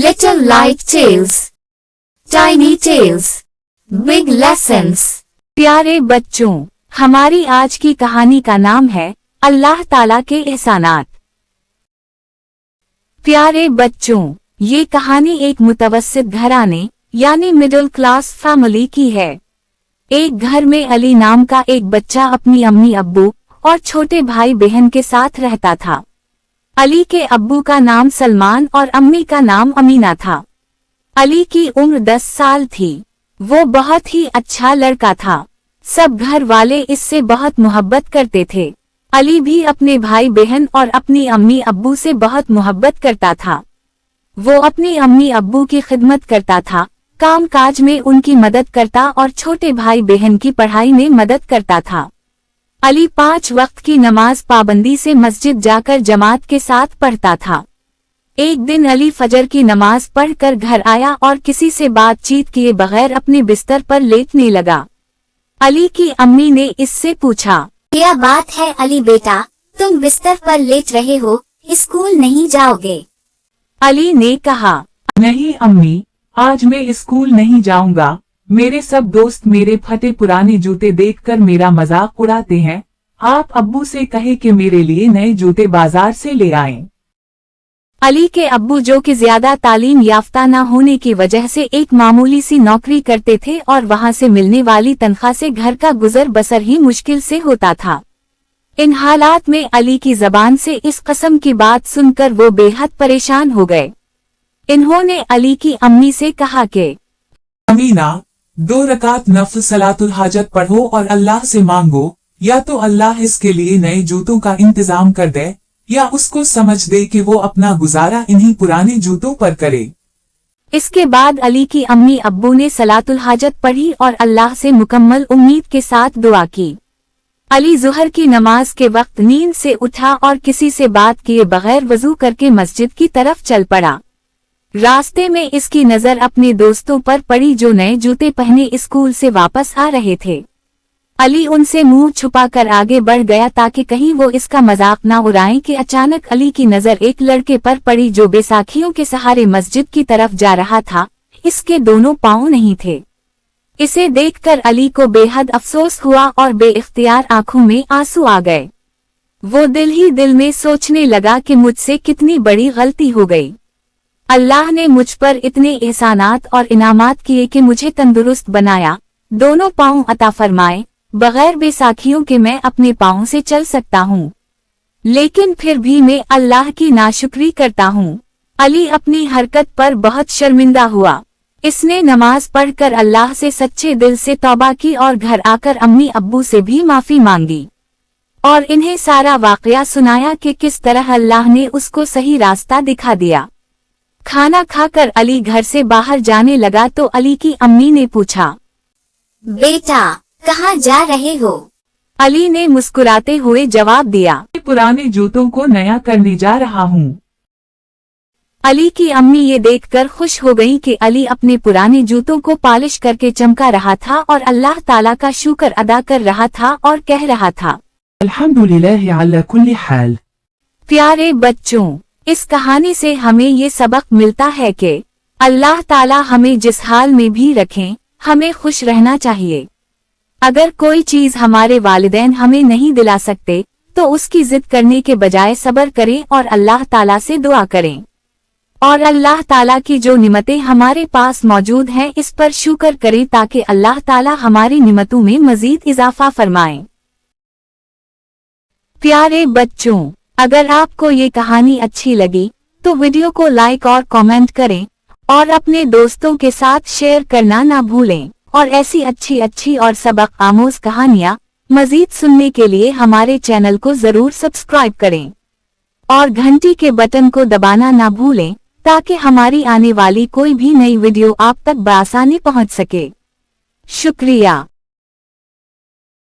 Little Light Tales, Tiny Tales, Big Lessons। प्यारे बच्चों, हमारी आज की कहानी का नाम है अल्लाह ताला के एहसानात। प्यारे बच्चों, ये कहानी एक मुतवस्सित घराने यानी मिडिल क्लास फैमिली की है। एक घर में अली नाम का एक बच्चा अपनी अम्मी अब्बू और छोटे भाई बहन के साथ रहता था। अली के अब्बू का नाम सलमान और अम्मी का नाम अमीना था। अली की उम्र 10 साल थी। वो बहुत ही अच्छा लड़का था। सब घर वाले इससे बहुत मोहब्बत करते थे। अली भी अपने भाई बहन और अपनी अम्मी अब्बू से बहुत मोहब्बत करता था। वो अपनी अम्मी अब्बू की खिदमत करता था, काम काज में उनकी मदद करता और छोटे भाई बहन की पढ़ाई में मदद करता था। अली 5 वक्त की नमाज पाबंदी से मस्जिद जाकर जमात के साथ पढ़ता था। एक दिन अली फजर की नमाज पढ़कर घर आया और किसी से बातचीत किए बगैर अपने बिस्तर पर लेटने लगा। अली की अम्मी ने इससे पूछा, क्या बात है अली बेटा, तुम बिस्तर पर लेट रहे हो, स्कूल नहीं जाओगे? अली ने कहा, नहीं अम्मी, आज मैं स्कूल नहीं जाऊंगा। मेरे सब दोस्त मेरे फटे पुराने जूते देखकर मेरा मजाक उड़ाते हैं। आप अब्बू से कहे कि मेरे लिए नए जूते बाजार से ले आएं। अली के अब्बू जो कि ज्यादा तालीम याफ्ता न होने की वजह से एक मामूली सी नौकरी करते थे और वहां से मिलने वाली तनख्वाह से घर का गुजर बसर ही मुश्किल से होता था। इन हालात में अली की जबान से इस कस्म की बात सुनकर वो बेहद परेशान हो गए। इन्होंने अली की अम्मी से कहा कि अमीना, 2 रकात नफल सलातुल हाजत पढ़ो और अल्लाह से मांगो, या तो अल्लाह इसके लिए नए जूतों का इंतजाम कर दे या उसको समझ दे कि वो अपना गुजारा इन्हीं पुराने जूतों पर करे। इसके बाद अली की अम्मी अब्बू ने सलातुल हाजत पढ़ी और अल्लाह से मुकम्मल उम्मीद के साथ दुआ की। अली जुहर की नमाज के वक्त नींद से उठा और किसी से बात किए बगैर वजू करके मस्जिद की तरफ चल पड़ा। रास्ते में इसकी नजर अपने दोस्तों पर पड़ी जो नए जूते पहने स्कूल से वापस आ रहे थे। अली उनसे मुंह छुपाकर आगे बढ़ गया ताकि कहीं वो इसका मजाक न उड़ाएं कि अचानक अली की नजर एक लड़के पर पड़ी जो बैसाखियों के सहारे मस्जिद की तरफ जा रहा था। इसके दोनों पांव नहीं थे। इसे देखकर अली को बेहद अफसोस हुआ और बेइख्तियार आंखों में आंसू आ गए। वो दिल ही दिल में सोचने लगा कि मुझसे कितनी बड़ी गलती हो गई। अल्लाह ने मुझ पर इतने एहसानात और इनामात किए कि मुझे तंदुरुस्त बनाया, दोनों पांव अता फरमाए, बगैर बैसाखियों के मैं अपने पांव से चल सकता हूँ, लेकिन फिर भी मैं अल्लाह की नाशुक्री करता हूँ। अली अपनी हरकत पर बहुत शर्मिंदा हुआ। इसने नमाज पढ़कर अल्लाह से सच्चे दिल से तौबा की और घर आकर अम्मी अब्बू से भी माफी मांगी और इन्हें सारा वाकया सुनाया कि किस तरह अल्लाह ने उसको सही रास्ता दिखा दिया। खाना खाकर अली घर से बाहर जाने लगा तो अली की अम्मी ने पूछा, बेटा कहाँ जा रहे हो? अली ने मुस्कुराते हुए जवाब दिया, पुराने जूतों को नया करने जा रहा हूँ। अली की अम्मी ये देखकर खुश हो गई कि अली अपने पुराने जूतों को पॉलिश करके चमका रहा था और अल्लाह ताला का शुक्र अदा कर रहा था और कह रहा था, अल्हम्दुलिल्लाह अला कुल्ली हाल। प्यारे बच्चों, इस कहानी से हमें ये सबक मिलता है कि अल्लाह ताला हमें जिस हाल में भी रखें, हमें खुश रहना चाहिए। अगर कोई चीज हमारे वालिदैन हमें नहीं दिला सकते तो उसकी जिद करने के बजाय सब्र करें और अल्लाह ताला से दुआ करें और अल्लाह ताला की जो निमतें हमारे पास मौजूद हैं इस पर शुक्र करें ताकि अल्लाह ताला हमारी निमतों में मजीद इजाफा फरमाएं। प्यारे बच्चों, अगर आपको ये कहानी अच्छी लगी तो वीडियो को लाइक और कमेंट करें और अपने दोस्तों के साथ शेयर करना ना भूलें और ऐसी अच्छी और सबक आमोज कहानियाँ मजीद सुनने के लिए हमारे चैनल को जरूर सब्सक्राइब करें और घंटी के बटन को दबाना ना भूलें ताकि हमारी आने वाली कोई भी नई वीडियो आप तक बआसानी पहुँच सके। शुक्रिया।